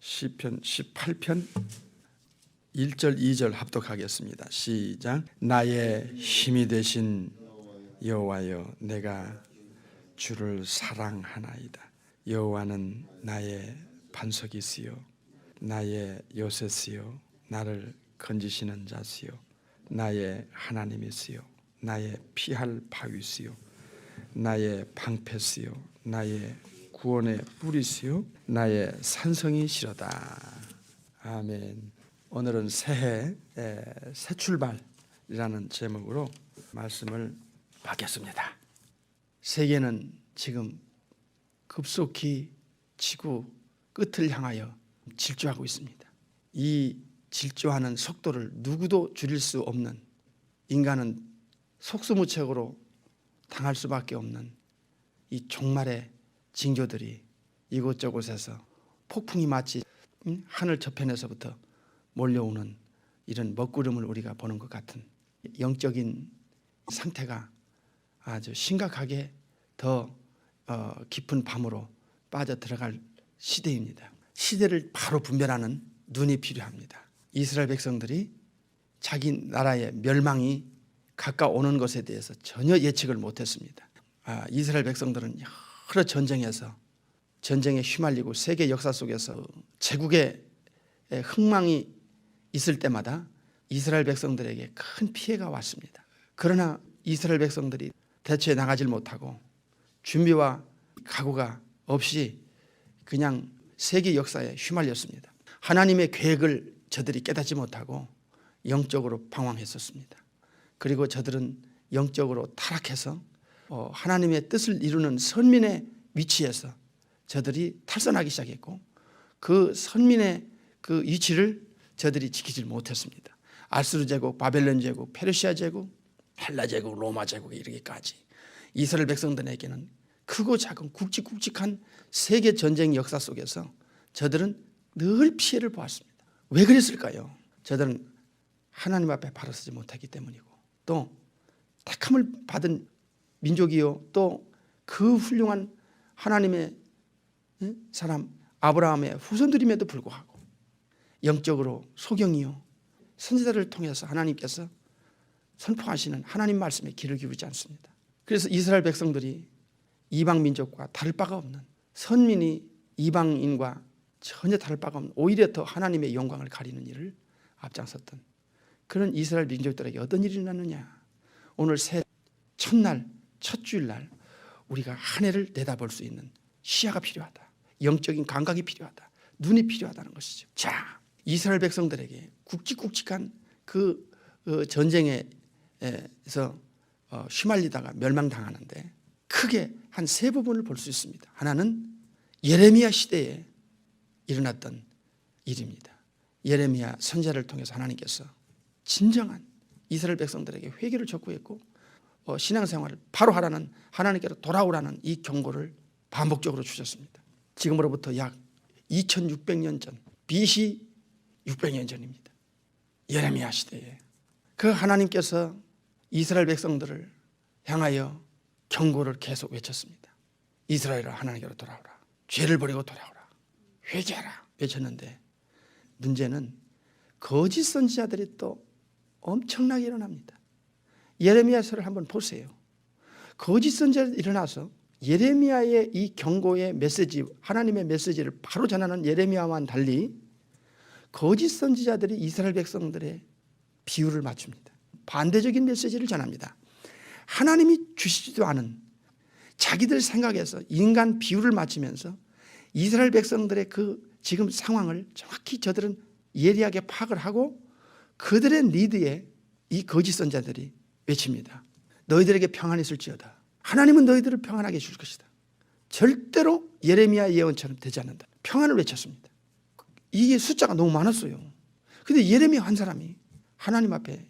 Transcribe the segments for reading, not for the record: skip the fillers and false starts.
시편 18편 1절 2절 합독하겠습니다. 시작. 나의 힘이 되신 여호와여, 내가 주를 사랑하나이다. 여호와는 나의 반석이시요 나의 요새시요 나를 건지시는 자시요 나의 하나님이시요 나의 피할 바위시요 나의 방패시요 나의 구원의 뿌리시요 나의 산성이시로다. 아멘. 오늘은 새해 새 출발이라는 제목으로 말씀을 받겠습니다. 세계는 지금 급속히 지구 끝을 향하여 질주하고 있습니다. 이 질주하는 속도를 누구도 줄일 수 없는, 인간은 속수무책으로 당할 수밖에 없는 이 종말의 징조들이 이곳저곳에서 폭풍이 마치 하늘 저편에서부터 몰려오는 이런 먹구름을 우리가 보는 것 같은 영적인 상태가 아주 심각하게 더 깊은 밤으로 빠져 들어갈 시대입니다. 시대를 바로 분별하는 눈이 필요합니다. 이스라엘 백성들이 자기 나라의 멸망이 가까워오는 것에 대해서 전혀 예측을 못했습니다. 이스라엘 백성들은 여러 전쟁에 휘말리고 세계 역사 속에서 제국의 흥망이 있을 때마다 이스라엘 백성들에게 큰 피해가 왔습니다. 그러나 이스라엘 백성들이 대처해 나가질 못하고 준비와 각오가 없이 그냥 세계 역사에 휘말렸습니다. 하나님의 계획을 저들이 깨닫지 못하고 영적으로 방황했었습니다. 그리고 저들은 영적으로 타락해서 하나님의 뜻을 이루는 선민의 위치에서 저들이 탈선하기 시작했고, 그 선민의 그 위치를 저들이 지키지 못했습니다. 아수르 제국, 바벨론 제국, 페르시아 제국, 헬라 제국, 로마 제국에 이르기까지 이스라엘 백성들에게는 크고 작은 굵직굵직한 세계 전쟁 역사 속에서 저들은 늘 피해를 보았습니다. 왜 그랬을까요? 저들은 하나님 앞에 바로 서지 못하기 때문이고, 또 택함을 받은 민족이요, 또 그 훌륭한 하나님의 사람 아브라함의 후손들임에도 불구하고 영적으로 소경이요 선지자를 통해서 하나님께서 선포하시는 하나님 말씀에 귀를 기울이지 않습니다. 그래서 이스라엘 백성들이 이방 민족과 다를 바가 없는, 선민이 이방인과 전혀 다를 바가 없는, 오히려 더 하나님의 영광을 가리는 일을 앞장섰던 그런 이스라엘 민족들에게 어떤 일이 일어났느냐. 오늘 새 첫날, 첫 주일날 우리가 한 해를 내다볼 수 있는 시야가 필요하다. 영적인 감각이 필요하다. 눈이 필요하다는 것이죠. 자, 이스라엘 백성들에게 굵직굵직한 그 전쟁에서 휘말리다가 멸망당하는데 크게 한 세 부분을 볼 수 있습니다. 하나는 예레미야 시대에 일어났던 일입니다. 예레미야 선지자를 통해서 하나님께서 진정한 이스라엘 백성들에게 회개를 촉구했고 신앙생활을 바로 하라는, 하나님께로 돌아오라는 이 경고를 반복적으로 주셨습니다. 지금으로부터 약 2600년 전, BC 600년 전입니다. 예레미야 시대에 그 하나님께서 이스라엘 백성들을 향하여 경고를 계속 외쳤습니다. 이스라엘아, 하나님께로 돌아오라. 죄를 버리고 돌아오라. 회개하라 외쳤는데, 문제는 거짓 선지자들이 또 엄청나게 일어납니다. 예레미야서를 한번 보세요. 거짓 선지자들이 일어나서 예레미야의 이 경고의 메시지, 하나님의 메시지를 바로 전하는 예레미야와는 달리 거짓 선지자들이 이스라엘 백성들의 비유를 맞춥니다. 반대적인 메시지를 전합니다. 하나님이 주시지도 않은 자기들 생각에서 인간 비유를 맞추면서 이스라엘 백성들의 그 지금 상황을 정확히 저들은 예리하게 파악을 하고 그들의 리드에 이 거짓 선지자들이 외칩니다. 너희들에게 평안이 있을지어다. 하나님은 너희들을 평안하게 해줄 것이다. 절대로 예레미야 예언처럼 되지 않는다. 평안을 외쳤습니다. 이게 숫자가 너무 많았어요. 그런데 예레미야 한 사람이 하나님 앞에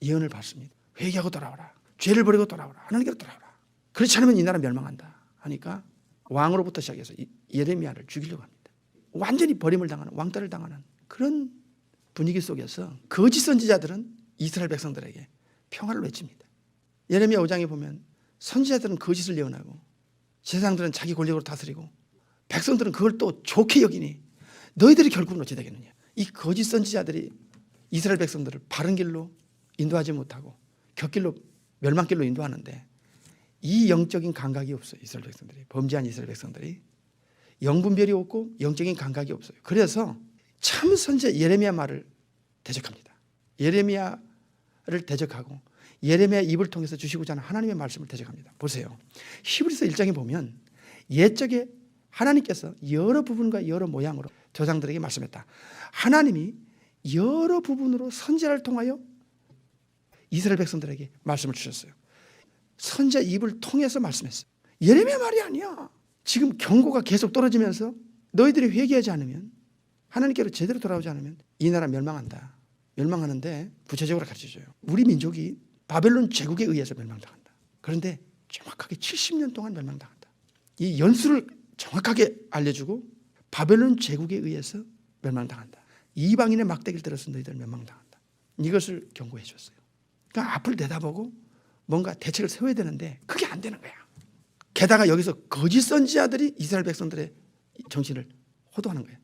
예언을 받습니다. 회개하고 돌아오라. 죄를 버리고 돌아오라. 하나님께로 돌아오라. 그렇지 않으면 이 나라 멸망한다 하니까 왕으로부터 시작해서 예레미야를 죽이려고 합니다. 완전히 버림을 당하는, 왕따를 당하는 그런 분위기 속에서 거짓 선지자들은 이스라엘 백성들에게 평화를 외칩니다. 예레미야 5장에 보면 선지자들은 거짓을 예언하고 세상들은 자기 권력으로 다스리고 백성들은 그걸 또 좋게 여기니 너희들이 결국은 어찌 되겠느냐. 이 거짓 선지자들이 이스라엘 백성들을 바른 길로 인도하지 못하고 곁길로 멸망길로 인도하는데 이 영적인 감각이 없어요. 이스라엘 백성들이, 범죄한 이스라엘 백성들이 영분별이 없고 영적인 감각이 없어요. 그래서 참 선지자 예레미야 말을 대적합니다. 예레미야를 대적하고 예레미야 입을 통해서 주시고자 하는 하나님의 말씀을 대적합니다. 보세요. 히브리서 1장에 보면 옛적에 하나님께서 여러 부분과 여러 모양으로 조상들에게 말씀했다. 하나님이 여러 부분으로 선지자를 통하여 이스라엘 백성들에게 말씀을 주셨어요. 선지자 입을 통해서 말씀했어요. 예레미야 말이 아니야. 지금 경고가 계속 떨어지면서 너희들이 회개하지 않으면, 하나님께로 제대로 돌아오지 않으면 이 나라 멸망한다. 멸망하는데 구체적으로 가르쳐줘요. 우리 민족이 바벨론 제국에 의해서 멸망당한다. 그런데 정확하게 70년 동안 멸망당한다. 이 연수를 정확하게 알려주고 바벨론 제국에 의해서 멸망당한다. 이방인의 막대기를 들어서 너희들 멸망당한다. 이것을 경고해 줬어요. 그러니까 앞을 내다보고 뭔가 대책을 세워야 되는데 그게 안 되는 거야. 게다가 여기서 거짓 선지자들이 이스라엘 백성들의 정신을 호도하는 거예요.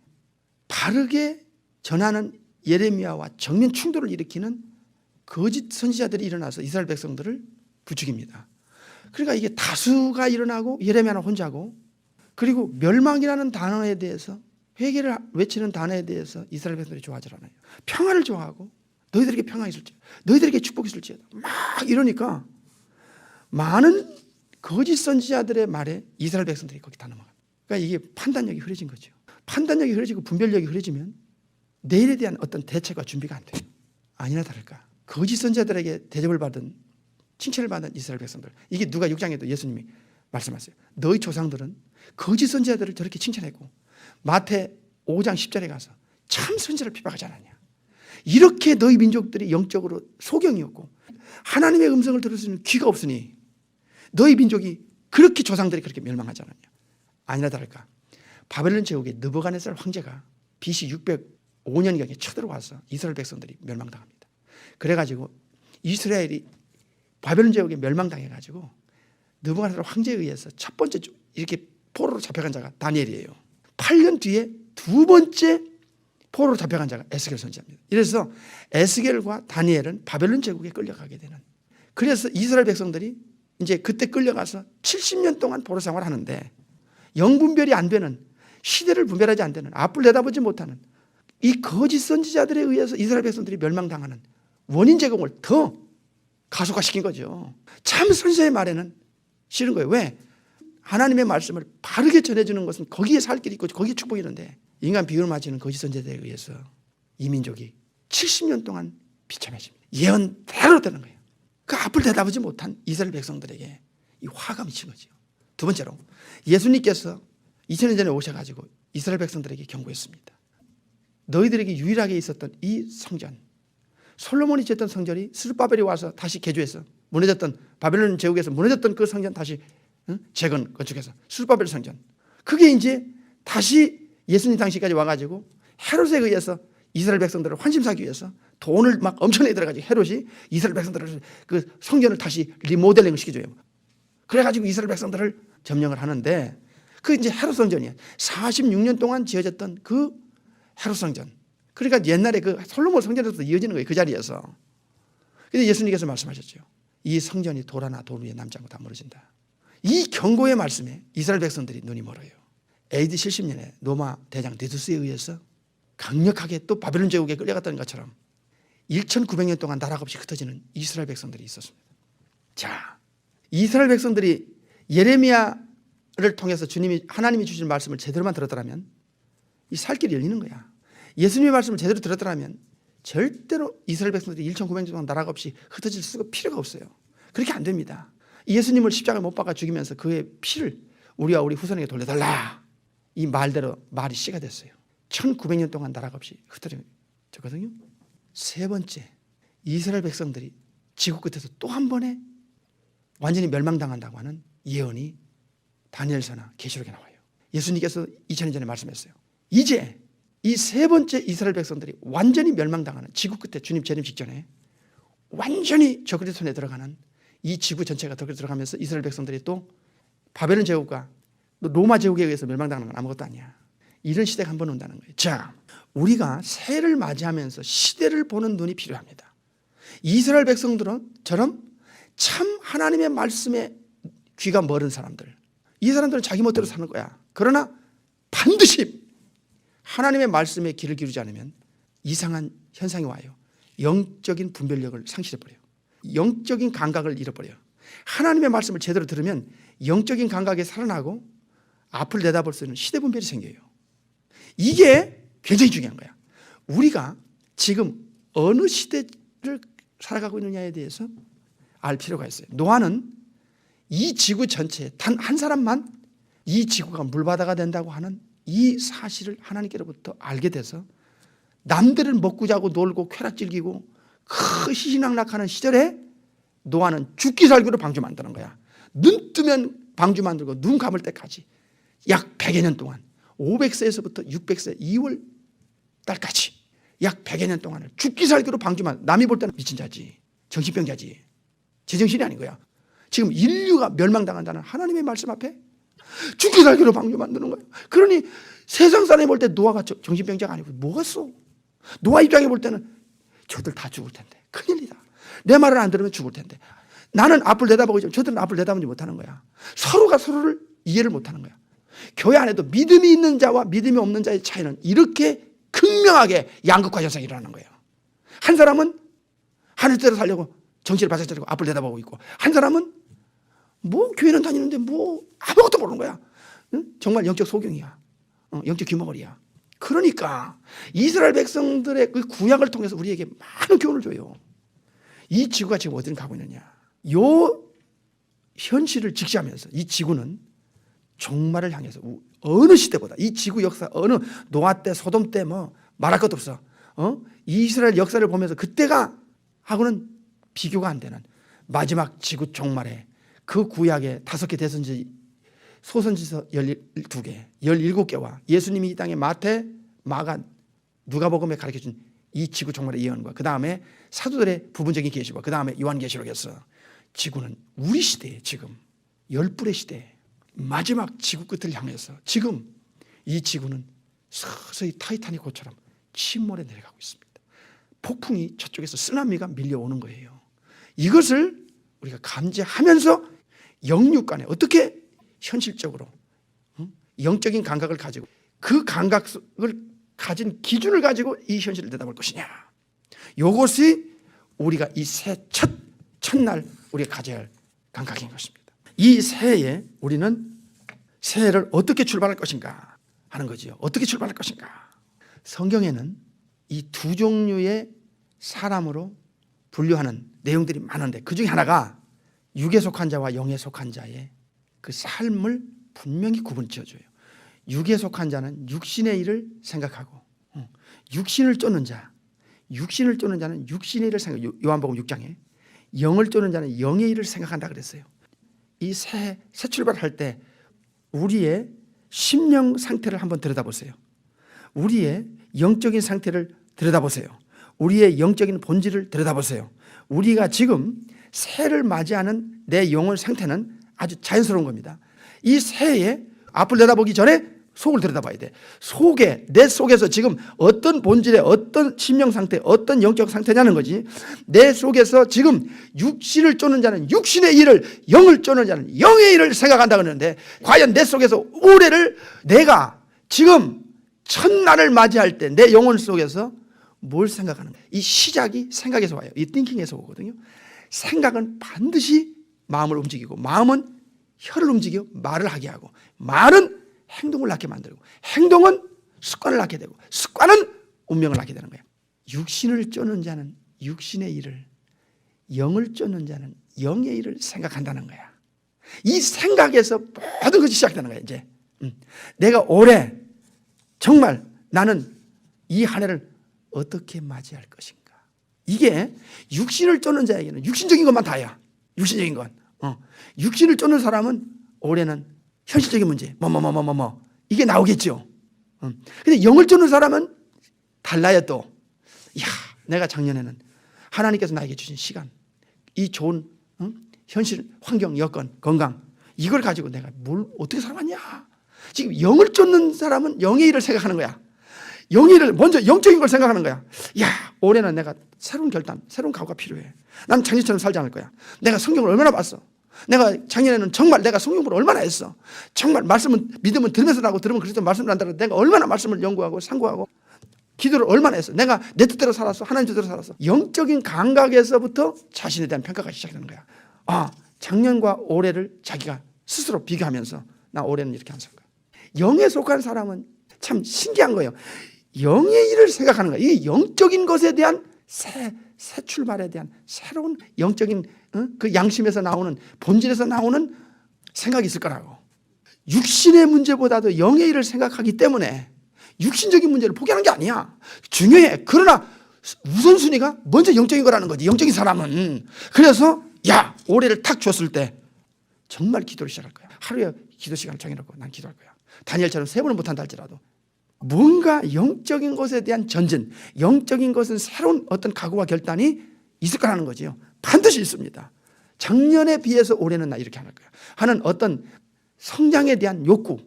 바르게 전하는 예레미야와 정면 충돌을 일으키는 거짓 선지자들이 일어나서 이스라엘 백성들을 부추깁니다. 그러니까 이게 다수가 일어나고 예레미야는 혼자고, 그리고 멸망이라는 단어에 대해서, 회개를 외치는 단어에 대해서 이스라엘 백성들이 좋아하지 않아요. 평화를 좋아하고 너희들에게 평화 있을지, 너희들에게 축복이 있을지 막 이러니까 많은 거짓 선지자들의 말에 이스라엘 백성들이 거기 다 넘어가요. 그러니까 이게 판단력이 흐려진 거죠. 판단력이 흐려지고 분별력이 흐려지면 내일에 대한 어떤 대책과 준비가 안 돼요. 아니나 다를까 거짓 선지자들에게 대접을 받은, 칭찬을 받은 이스라엘 백성들, 이게 누가 6장에도 예수님이 말씀하세요. 너희 조상들은 거짓 선지자들을 저렇게 칭찬했고 마태 5장 10절에 가서 참 선지자를 비박하지 않았냐. 이렇게 너희 민족들이 영적으로 소경이었고 하나님의 음성을 들을 수 있는 귀가 없으니 너희 민족이 그렇게, 조상들이 그렇게 멸망하지 않았냐. 아니나 다를까 바벨론 제국의 느부갓네살 황제가 BC 605년경에 쳐들어와서 이스라엘 백성들이 멸망당합니다. 그래가지고 이스라엘이 바벨론 제국에 멸망당해가지고 느부갓네살 황제에 의해서 첫 번째 이렇게 포로로 잡혀간 자가 다니엘이에요. 8년 뒤에 두 번째 포로로 잡혀간 자가 에스겔 선지자입니다. 이래서 에스겔과 다니엘은 바벨론 제국에 끌려가게 되는, 그래서 이스라엘 백성들이 이제 그때 끌려가서 70년 동안 포로 생활을 하는데 영분별이 안 되는, 시대를 분별하지 안 되는, 앞을 내다보지 못하는 이 거짓 선지자들에 의해서 이스라엘 백성들이 멸망당하는 원인 제공을 더 가속화시킨 거죠. 참 선지자의 말에는 싫은 거예요. 왜? 하나님의 말씀을 바르게 전해주는 것은 거기에 살 길이 있고 거기에 축복이 있는데 인간 비유를 맞이는 거짓 선지자들에 의해서 이 민족이 70년 동안 비참해집니다. 예언대로 되는 거예요. 그 앞을 내다보지 못한 이스라엘 백성들에게 이 화가 미친 거죠. 두 번째로 예수님께서 2000년 전에 오셔가지고 이스라엘 백성들에게 경고했습니다. 너희들에게 유일하게 있었던 이 성전, 솔로몬이 지었던 성전이 스룹바벨이 와서 다시 개조해서 무너졌던, 바벨론 제국에서 무너졌던 그 성전 다시 재건 건축해서 스룹바벨 성전, 그게 이제 다시 예수님 당시까지 와가지고 헤롯에 의해서 이스라엘 백성들을 환심사기 위해서 돈을 막 엄청나게 들어가지고 헤롯이 이스라엘 백성들을 그 성전을 다시 리모델링을 시켜줘요. 그래가지고 이스라엘 백성들을 점령을 하는데 그 이제 헤롯 성전이에요. 46년 동안 지어졌던 그 헤롯 성전. 그러니까 옛날에 그 솔로몬 성전에서 이어지는 거예요. 그 자리에서. 근데 예수님께서 말씀하셨죠. 이 성전이 돌 하나 돌 위에 남지 않고 다 무너진다. 이 경고의 말씀에 이스라엘 백성들이 눈이 멀어요. AD 70년에 로마 대장 디두스에 의해서 강력하게 또 바벨론 제국에 끌려갔던 것처럼 1900년 동안 나라가 없이 흩어지는 이스라엘 백성들이 있었습니다. 자, 이스라엘 백성들이 예레미야를 통해서 하나님이 주신 말씀을 제대로만 들었더라면 이 살 길이 열리는 거야. 예수님의 말씀을 제대로 들었더라면 절대로 이스라엘 백성들이 1900년 동안 나라가 없이 흩어질 수가 필요가 없어요. 그렇게 안 됩니다. 예수님을 십자가에 못 박아 죽이면서 그의 피를 우리와 우리 후손에게 돌려달라, 이 말대로 말이 씨가 됐어요. 1900년 동안 나라가 없이 흩어졌거든요. 세 번째, 이스라엘 백성들이 지구 끝에서 또 한 번에 완전히 멸망당한다고 하는 예언이 다니엘서나 계시록에 나와요. 예수님께서 2000년 전에 말씀했어요. 이제 이 세 번째 이스라엘 백성들이 완전히 멸망당하는, 지구 끝에 주님 재림 직전에 완전히 적그리스도 손에 들어가는, 이 지구 전체가 적그리스도 들어가면서 이스라엘 백성들이 또 바벨론 제국과 로마 제국에 의해서 멸망당하는 건 아무것도 아니야. 이런 시대가 한번 온다는 거예요. 자, 우리가 새해를 맞이하면서 시대를 보는 눈이 필요합니다. 이스라엘 백성들처럼 참 하나님의 말씀에 귀가 멀은 사람들, 이 사람들은 자기 멋대로 사는 거야. 그러나 반드시 하나님의 말씀에 귀를 기울이지 않으면 이상한 현상이 와요. 영적인 분별력을 상실해버려요. 영적인 감각을 잃어버려요. 하나님의 말씀을 제대로 들으면 영적인 감각에 살아나고 앞을 내다볼 수 있는 시대 분별이 생겨요. 이게 굉장히 중요한 거야. 우리가 지금 어느 시대를 살아가고 있느냐에 대해서 알 필요가 있어요. 노아는 이 지구 전체에 단 한 사람만 이 지구가 물바다가 된다고 하는 이 사실을 하나님께로부터 알게 돼서 남들은 먹고 자고 놀고 쾌락 즐기고 희희낙락하는 시절에 노아는 죽기 살기로 방주 만드는 거야. 눈 뜨면 방주 만들고 눈 감을 때까지 약 100여 년 동안 500세에서부터 600세 2월 달까지 약 100여 년 동안을 죽기 살기로 방주만, 남이 볼 때는 미친 자지, 정신병자지, 제정신이 아닌 거야. 지금 인류가 멸망당한다는 하나님의 말씀 앞에 죽기 살기로 방주 만드는 거예요. 그러니 세상 사람이 볼 때 노아가 정신병자가 아니고 뭐겠어. 노아 입장에 볼 때는 저들 다 죽을 텐데 큰일이다. 내 말을 안 들으면 죽을 텐데. 나는 앞을 내다보고 있지만 저들은 앞을 내다보지 못하는 거야. 서로가 서로를 이해를 못하는 거야. 교회 안에도 믿음이 있는 자와 믿음이 없는 자의 차이는 이렇게 극명하게 양극화 현상이 일어나는 거예요. 한 사람은 하늘대로 살려고 정신을 바짝 차리고 앞을 내다보고 있고, 한 사람은 뭐 교회는 다니는데 뭐 아무것도 모르는 거야. 응? 정말 영적 소경이야. 영적 귀머거리야. 그러니까 이스라엘 백성들의 그 구약을 통해서 우리에게 많은 교훈을 줘요. 이 지구가 지금 어디를 가고 있느냐. 요 현실을 직시하면서 이 지구는 종말을 향해서 어느 시대보다 이 지구 역사 어느 노아 때 소돔 때 뭐 말할 것도 없어. 이스라엘 역사를 보면서 그때가 하고는 비교가 안 되는 마지막 지구 종말에 그 구약의 5개 대선지 소선지서 12개 17개와 예수님이 이 땅에 마태, 마가, 누가복음에 가르쳐준 이 지구 종말의 예언과 그 다음에 사도들의 부분적인 계시와 그 다음에 요한계시록에서 지구는 우리 시대에 지금 열불의 시대에 마지막 지구 끝을 향해서 지금 이 지구는 서서히 타이타닉 호처럼 침몰에 내려가고 있습니다. 폭풍이 저쪽에서 쓰나미가 밀려오는 거예요. 이것을 우리가 감지하면서 영육 간에 어떻게 현실적으로 영적인 감각을 가지고 그 감각을 가진 기준을 가지고 이 현실을 내다볼 것이냐. 이것이 우리가 이 새 첫날 우리가 가져야 할 감각인 것입니다. 이 새해에 우리는 새해를 어떻게 출발할 것인가 하는 거지요. 어떻게 출발할 것인가. 성경에는 이 두 종류의 사람으로 분류하는 내용들이 많은데 그 중에 하나가 육에 속한 자와 영에 속한 자의 그 삶을 분명히 구분 지어줘요. 육에 속한 자는 육신의 일을 생각하고 육신을 쫓는 자는 육신의 일을 생각. 요한복음 6장에 영을 쫓는 자는 영의 일을 생각한다 그랬어요. 이 새 출발할 때 우리의 심령 상태를 한번 들여다보세요. 우리의 영적인 상태를 들여다보세요. 우리의 영적인 본질을 들여다보세요. 우리가 지금 새해를 맞이하는 내 영혼 상태는 아주 자연스러운 겁니다. 이 새해에 앞을 내다보기 전에 속을 들여다봐야 돼. 내 속에서 지금 어떤 본질의 어떤 심령 상태, 어떤 영적 상태냐는 거지. 내 속에서 지금 육신을 쫓는 자는 육신의 일을, 영을 쫓는 자는 영의 일을 생각한다 그러는데 과연 내 속에서 올해를 내가 지금 첫날을 맞이할 때 내 영혼 속에서 뭘 생각하는 거야? 이 시작이 생각에서 와요. 이 띵킹에서 오거든요. 생각은 반드시 마음을 움직이고 마음은 혀를 움직여 말을 하게 하고 말은 행동을 낳게 만들고 행동은 습관을 낳게 되고 습관은 운명을 낳게 되는 거예요. 육신을 쫓는 자는 육신의 일을, 영을 쫓는 자는 영의 일을 생각한다는 거야. 이 생각에서 모든 것이 시작되는 거야. 이제 내가 올해 정말 나는 이 한 해를 어떻게 맞이할 것인가. 이게 육신을 쫓는 자에게는 육신적인 것만 다야. 육신적인 것. 육신을 쫓는 사람은 올해는 현실적인 문제, 이게 나오겠죠. 근데 영을 쫓는 사람은 달라요 또. 야, 내가 작년에는 하나님께서 나에게 주신 시간, 이 좋은 현실, 환경, 여건, 건강 이걸 가지고 내가 뭘 어떻게 살아왔냐. 지금 영을 쫓는 사람은 영의 일을 생각하는 거야. 영의 일을 먼저 영적인 걸 생각하는 거야. 야, 올해는 내가 새로운 결단, 새로운 각오가 필요해. 난 작년처럼 살지 않을 거야. 내가 성경을 얼마나 봤어. 내가 작년에는 정말 내가 성경 공부를 얼마나 했어. 정말 말씀은 믿음은 들으면서 나고 들으면 그리스도 말씀을 한다고 내가 얼마나 말씀을 연구하고 상고하고 기도를 얼마나 했어. 내가 내 뜻대로 살았어. 하나님 뜻대로 살았어. 영적인 감각에서부터 자신에 대한 평가가 시작되는 거야. 아, 작년과 올해를 자기가 스스로 비교하면서 나 올해는 이렇게 안 살 거야. 영에 속한 사람은 참 신기한 거예요. 영의 일을 생각하는 거야. 이 영적인 것에 대한 새 출발에 대한 새로운 영적인 그 양심에서 나오는 본질에서 나오는 생각이 있을 거라고. 육신의 문제보다도 영의 일을 생각하기 때문에 육신적인 문제를 포기하는 게 아니야. 중요해. 그러나 우선순위가 먼저 영적인 거라는 거지. 영적인 사람은. 그래서 야, 올해를 탁 줬을 때 정말 기도를 시작할 거야. 하루에 기도 시간을 정해놓고 난 기도할 거야. 다니엘처럼 3번은 못한다 할지라도 뭔가 영적인 것에 대한 전진, 영적인 것은 새로운 어떤 각오와 결단이 있을 거라는 거지요. 반드시 있습니다. 작년에 비해서 올해는 나 이렇게 안 할 거야 하는 어떤 성장에 대한 욕구,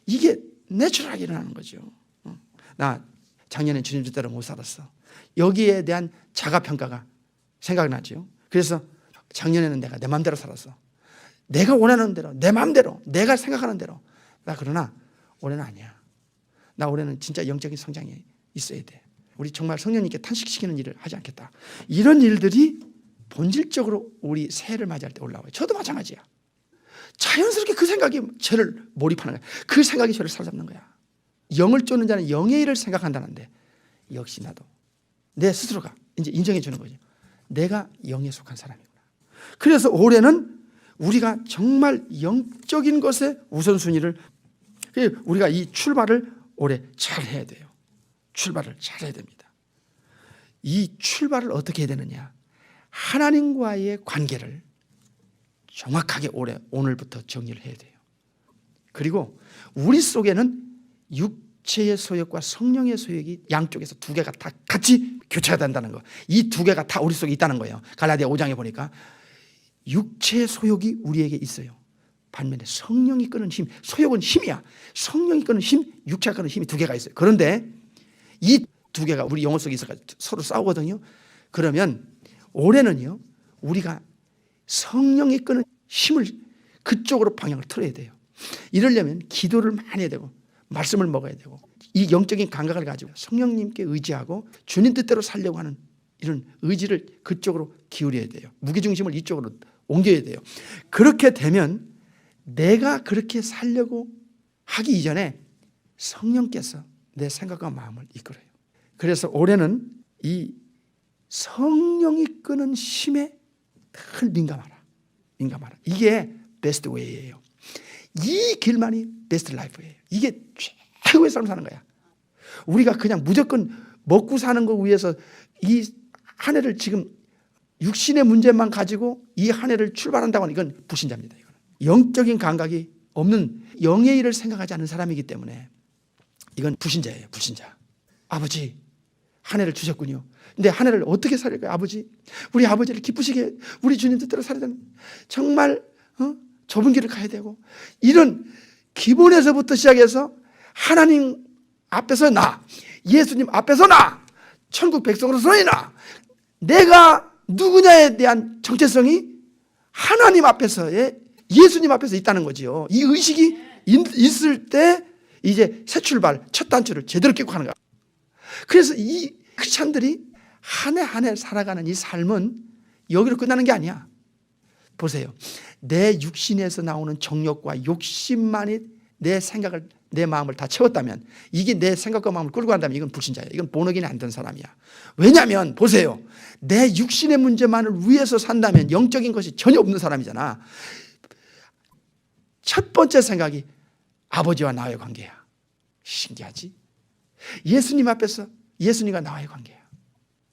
이게 내추럴하게 일어나는 거죠. 나 작년에 주님 뜻대로 못 살았어. 여기에 대한 자가평가가 생각나죠. 그래서 작년에는 내가 내 마음대로 살았어. 내가 원하는 대로, 내 마음대로, 내가 생각하는 대로. 나 그러나 올해는 아니야. 나 올해는 진짜 영적인 성장이 있어야 돼. 우리 정말 성령님께 탄식시키는 일을 하지 않겠다. 이런 일들이 본질적으로 우리 새해를 맞이할 때 올라와요. 저도 마찬가지야. 자연스럽게 그 생각이 저를 몰입하는 거야. 그 생각이 저를 사로잡는 거야. 영을 쫓는 자는 영의 일을 생각한다는데 역시 나도 내 스스로가 이제 인정해 주는 거죠. 내가 영에 속한 사람이구나. 그래서 올해는 우리가 정말 영적인 것에 우선순위를, 우리가 이 출발을 올해 잘 해야 돼요. 출발을 잘 해야 됩니다. 이 출발을 어떻게 해야 되느냐? 하나님과의 관계를 정확하게 오늘부터 정리를 해야 돼요. 그리고 우리 속에는 육체의 소욕과 성령의 소욕이 양쪽에서 두 개가 다 같이 교차가 된다는 거. 이 두 개가 다 우리 속에 있다는 거예요. 갈라디아 5장에 보니까 육체의 소욕이 우리에게 있어요. 반면에 성령이 끄는 힘, 소욕은 힘이야. 성령이 끄는 힘, 육체가 끄는 힘이 두 개가 있어요. 그런데 이 두 개가 우리 영혼 속에 있어서 서로 싸우거든요. 그러면 올해는요, 우리가 성령이 끄는 힘을 그쪽으로 방향을 틀어야 돼요. 이러려면 기도를 많이 해야 되고 말씀을 먹어야 되고 이 영적인 감각을 가지고 성령님께 의지하고 주님 뜻대로 살려고 하는 이런 의지를 그쪽으로 기울여야 돼요. 무게중심을 이쪽으로 옮겨야 돼요. 그렇게 되면 내가 그렇게 살려고 하기 이전에 성령께서 내 생각과 마음을 이끌어요. 그래서 올해는 이 성령이 끄는 힘에 늘 민감하라. 이게 베스트 웨이예요. 이 길만이 베스트 라이프예요. 이게 최고의 삶을 사는 거야. 우리가 그냥 무조건 먹고 사는 거 위해서 이 한 해를 지금 육신의 문제만 가지고 이 한 해를 출발한다고 하는 이건 불신자입니다. 이거는. 영적인 감각이 없는 영의 일을 생각하지 않는 사람이기 때문에 이건 불신자예요. 불신자. 아버지, 한 해를 주셨군요. 근데 한 해를 어떻게 살릴까요? 아버지, 우리 아버지를 기쁘시게 우리 주님 뜻대로 살아야 되는, 정말 좁은 길을 가야 되고, 이런 기본에서부터 시작해서 하나님 앞에서 나, 예수님 앞에서 나, 천국 백성으로서의 나, 내가 누구냐에 대한 정체성이 하나님 앞에서의, 예수님 앞에서 있다는 거지요. 이 의식이 있을 때 이제 새 출발, 첫 단추를 제대로 끼고 가는 거야. 그래서 이 크리스찬들이 한 해 한 해 살아가는 이 삶은 여기로 끝나는 게 아니야. 보세요. 내 육신에서 나오는 정욕과 욕심만이 내 생각을, 내 마음을 다 채웠다면, 이게 내 생각과 마음을 끌고 간다면 이건 불신자예요. 이건 본어기는 안 된 사람이야. 왜냐하면 보세요. 내 육신의 문제만을 위해서 산다면 영적인 것이 전혀 없는 사람이잖아. 첫 번째 생각이 아버지와 나와의 관계야. 신기하지? 예수님 앞에서 예수님과 나와의 관계야.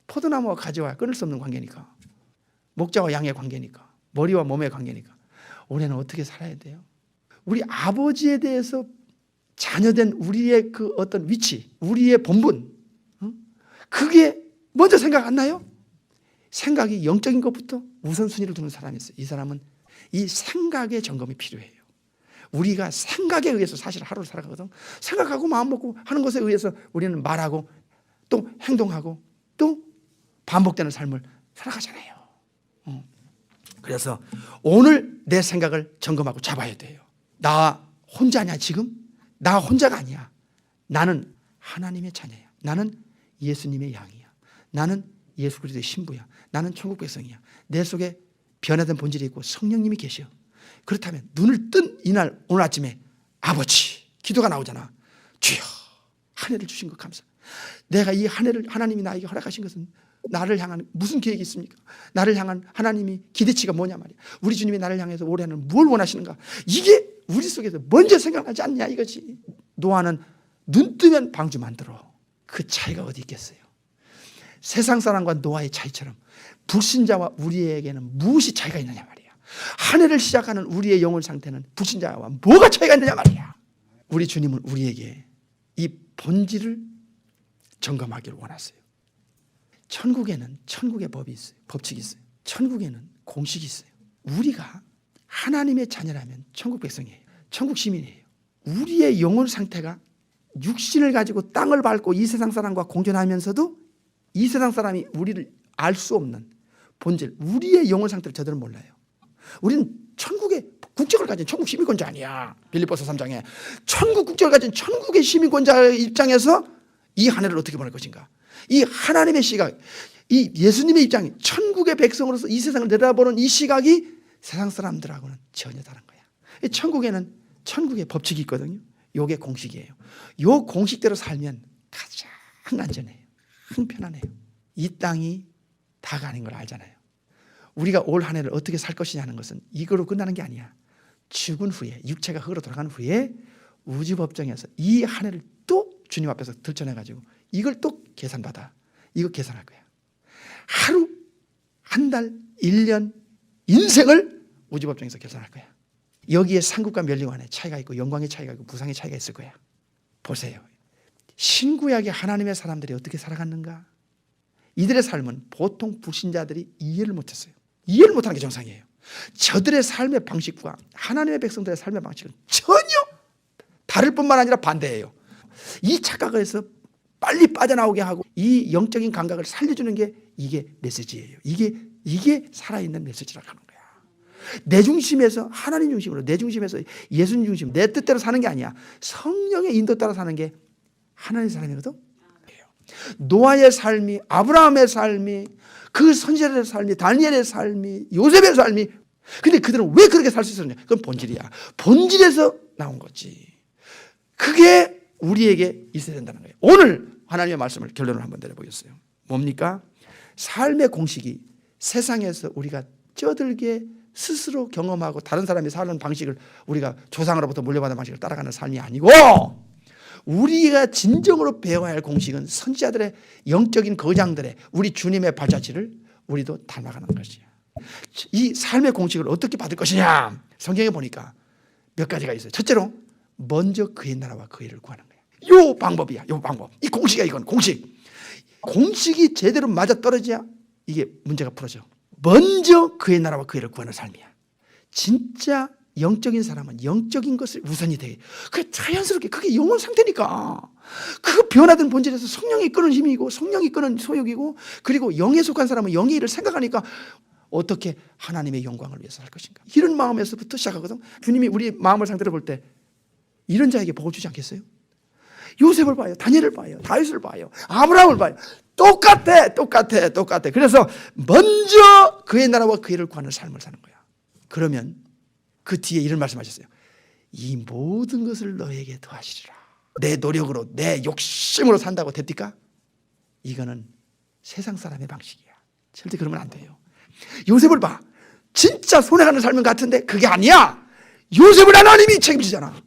포도나무와 가지와 끊을 수 없는 관계니까. 목자와 양의 관계니까. 머리와 몸의 관계니까. 올해는 어떻게 살아야 돼요? 우리 아버지에 대해서 자녀된 우리의 그 어떤 위치, 우리의 본분, 그게 먼저 생각 안 나요? 생각이 영적인 것부터 우선순위를 두는 사람이 있어요. 이 사람은 이 생각의 점검이 필요해요. 우리가 생각에 의해서 사실 하루를 살아가거든. 생각하고 마음 먹고 하는 것에 의해서 우리는 말하고 또 행동하고 또 반복되는 삶을 살아가잖아요. 그래서 오늘 내 생각을 점검하고 잡아야 돼요. 나 혼자냐 지금? 나 혼자가 아니야. 나는 하나님의 자녀야. 나는 예수님의 양이야. 나는 예수 그리스도의 신부야. 나는 천국 백성이야. 내 속에 변화된 본질이 있고 성령님이 계셔. 그렇다면 눈을 뜬 이날 오늘 아침에 아버지 기도가 나오잖아. 주여 한 해를 주신 것 감사. 내가 이 한 해를 하나님이 나에게 허락하신 것은 나를 향한 무슨 계획이 있습니까? 나를 향한 하나님이 기대치가 뭐냐 말이야. 우리 주님이 나를 향해서 올해는 뭘 원하시는가? 이게 우리 속에서 먼저 생각하지 않냐 이거지. 노아는 눈 뜨면 방주 만들어. 그 차이가 어디 있겠어요? 세상 사람과 노아의 차이처럼 불신자와 우리에게는 무엇이 차이가 있느냐 말이야. 한 해를 시작하는 우리의 영혼 상태는 불신자와 뭐가 차이가 있느냐 말이야. 우리 주님은 우리에게 이 본질을 점검하기를 원하세요. 천국에는 천국의 법이 있어요. 법칙이 있어요. 천국에는 공식이 있어요. 우리가 하나님의 자녀라면 천국 백성이에요. 천국 시민이에요. 우리의 영혼 상태가 육신을 가지고 땅을 밟고 이 세상 사람과 공존하면서도 이 세상 사람이 우리를 알 수 없는 본질, 우리의 영혼 상태를 저들은 몰라요. 우리는 천국의 국적을 가진 천국 시민권자 아니야. 빌립보서 3장에 천국 국적을 가진 천국의 시민권자의 입장에서 이 한 해를 어떻게 보낼 것인가. 이 하나님의 시각, 이 예수님의 입장이 천국의 백성으로서 이 세상을 내다보는 이 시각이 세상 사람들하고는 전혀 다른 거야. 천국에는 천국의 법칙이 있거든요. 이게 공식이에요. 이 공식대로 살면 가장 안전해요. 편안해요. 이 땅이 다가 아닌 걸 알잖아요. 우리가 올 한 해를 어떻게 살 것이냐는 것은 이거로 끝나는 게 아니야. 죽은 후에 육체가 흙으로 돌아가는 후에 우주법정에서 이 한 해를 또 주님 앞에서 들춰내가지고 이걸 또 계산받아. 이거 계산할 거야. 하루, 한 달, 1년, 인생을 우주법정에서 계산할 거야. 여기에 상급과 멸류관의 차이가 있고 영광의 차이가 있고 부상의 차이가 있을 거야. 보세요. 신구약의 하나님의 사람들이 어떻게 살아갔는가? 이들의 삶은 보통 불신자들이 이해를 못했어요. 이해를 못하는 게 정상이에요. 저들의 삶의 방식과 하나님의 백성들의 삶의 방식은 전혀 다를 뿐만 아니라 반대예요. 이 착각을 해서 빨리 빠져나오게 하고 이 영적인 감각을 살려주는 게 이게 메시지예요. 이게 살아있는 메시지라고 하는 거야. 내 중심에서 하나님 중심으로, 내 중심에서 예수님 중심, 내 뜻대로 사는 게 아니야. 성령의 인도 따라 사는 게 하나님의 사람이거든. 노아의 삶이, 아브라함의 삶이, 그 선지자들의 삶이, 다니엘의 삶이, 요셉의 삶이, 근데 그들은 왜 그렇게 살 수 있었느냐? 그건 본질이야. 본질에서 나온 거지. 그게 우리에게 있어야 된다는 거예요. 오늘 하나님의 말씀을 결론을 한번 내려보겠어요. 뭡니까? 삶의 공식이 세상에서 우리가 쩌들게 스스로 경험하고 다른 사람이 사는 방식을 우리가 조상으로부터 물려받은 방식을 따라가는 삶이 아니고, 우리가 진정으로 배워야 할 공식은 선지자들의 영적인 거장들의 우리 주님의 발자취를 우리도 닮아가는 것이야. 이 삶의 공식을 어떻게 받을 것이냐? 성경에 보니까 몇 가지가 있어요. 첫째로 먼저 그의 나라와 그의 일을 구하는 거야. 요 방법이야. 요 방법. 이 공식이야. 이건 공식. 공식이 제대로 맞아떨어져야 이게 문제가 풀어져. 먼저 그의 나라와 그의 일을 구하는 삶이야. 진짜 영적인 사람은 영적인 것을 우선이 돼. 그게 자연스럽게 그게 영혼 상태니까. 그 변화된 본질에서 성령이 이끄는 힘이고 성령이 이끄는 소욕이고, 그리고 영에 속한 사람은 영의 일을 생각하니까 어떻게 하나님의 영광을 위해서 할 것인가. 이런 마음에서부터 시작하거든. 주님이 우리 마음을 상태로 볼 때 이런 자에게 복을 주지 않겠어요? 요셉을 봐요. 다니엘을 봐요. 다윗을 봐요. 아브라함을 봐요. 똑같아. 그래서 먼저 그의 나라와 그의 일을 구하는 삶을 사는 거야. 그러면 그 뒤에 이런 말씀하셨어요. 이 모든 것을 너에게 더하시리라. 내 노력으로, 내 욕심으로 산다고 됩니까? 이거는 세상 사람의 방식이야. 절대 그러면 안 돼요. 요셉을 봐. 진짜 손해가는 삶은 같은데 그게 아니야. 요셉을 하나님이 책임지잖아.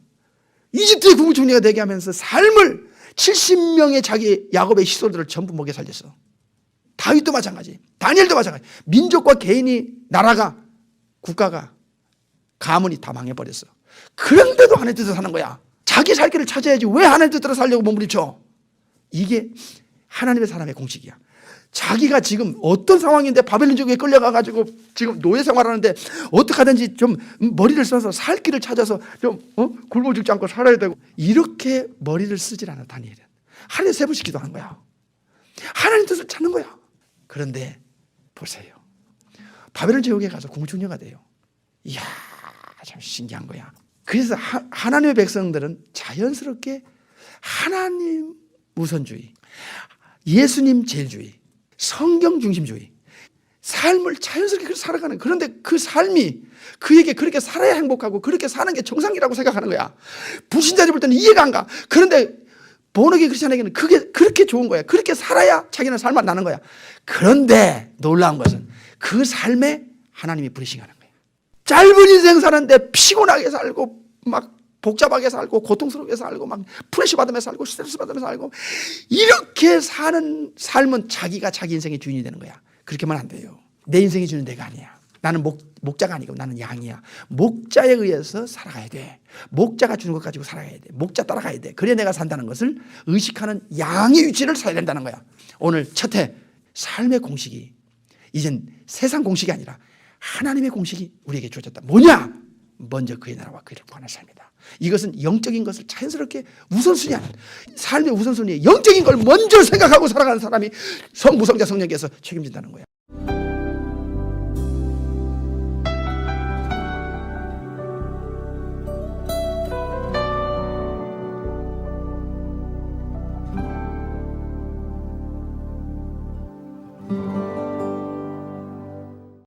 이집트의 국무총리가 되게 하면서 삶을 70명의 자기 야곱의 시솔들을 전부 먹여 살렸어. 다윗도 마찬가지, 다니엘도 마찬가지. 민족과 개인이, 나라가, 국가가, 가문이 다 망해버렸어. 그런데도 하나님 뜻대로 사는 거야. 자기 살 길을 찾아야지 왜 하나님 뜻대로 살려고 몸부림쳐. 이게 하나님의 사람의 공식이야. 자기가 지금 어떤 상황인데 바벨론 제국에 끌려가가지고 지금 노예 생활하는데 어떻게 하든지 좀 머리를 써서 살 길을 찾아서 좀 굶어 죽지 않고 살아야 되고, 이렇게 머리를 쓰질 않아. 다니엘은 하루에 3번씩 기도하는 거야. 하나님 뜻을 찾는 거야. 그런데 보세요, 바벨론 제국에 가서 공중녀가 돼요. 이야, 참 신기한 거야. 그래서 하나님의 백성들은 자연스럽게 하나님 우선주의, 예수님 제일주의, 성경 중심주의, 삶을 자연스럽게 그렇게 살아가는, 그런데 그 삶이 그에게 그렇게 살아야 행복하고 그렇게 사는 게 정상이라고 생각하는 거야. 불신자들 볼 때는 이해가 안 가. 그런데 본어게인 크리스천에게는 그게 그렇게 좋은 거야. 그렇게 살아야 자기는 삶을 나는 거야. 그런데 놀라운 것은 그 삶에 하나님이 브레싱하는 거야. 짧은 인생 사는데 피곤하게 살고 막 복잡하게 살고 고통스럽게 살고 막 프레시 받으면서 살고 스트레스 받으면서 살고, 이렇게 사는 삶은 자기가 자기 인생의 주인이 되는 거야. 그렇게 하면 안 돼요. 내 인생의 주인은 내가 아니야. 나는 목자가 아니고 나는 양이야. 목자에 의해서 살아가야 돼. 목자가 주는 것 가지고 살아가야 돼. 목자 따라가야 돼. 그래야 내가 산다는 것을 의식하는 양의 위치를 서야 된다는 거야. 오늘 첫째, 삶의 공식이 이젠 세상 공식이 아니라 하나님의 공식이 우리에게 주어졌다. 뭐냐? 먼저 그의 나라와 그의 일을 구하는 삶이다. 이것은 영적인 것을 자연스럽게 우선순위하는, 삶의 우선순위에 영적인 걸 먼저 생각하고 살아가는 사람이 성부, 성자, 성령께서 책임진다는 거야.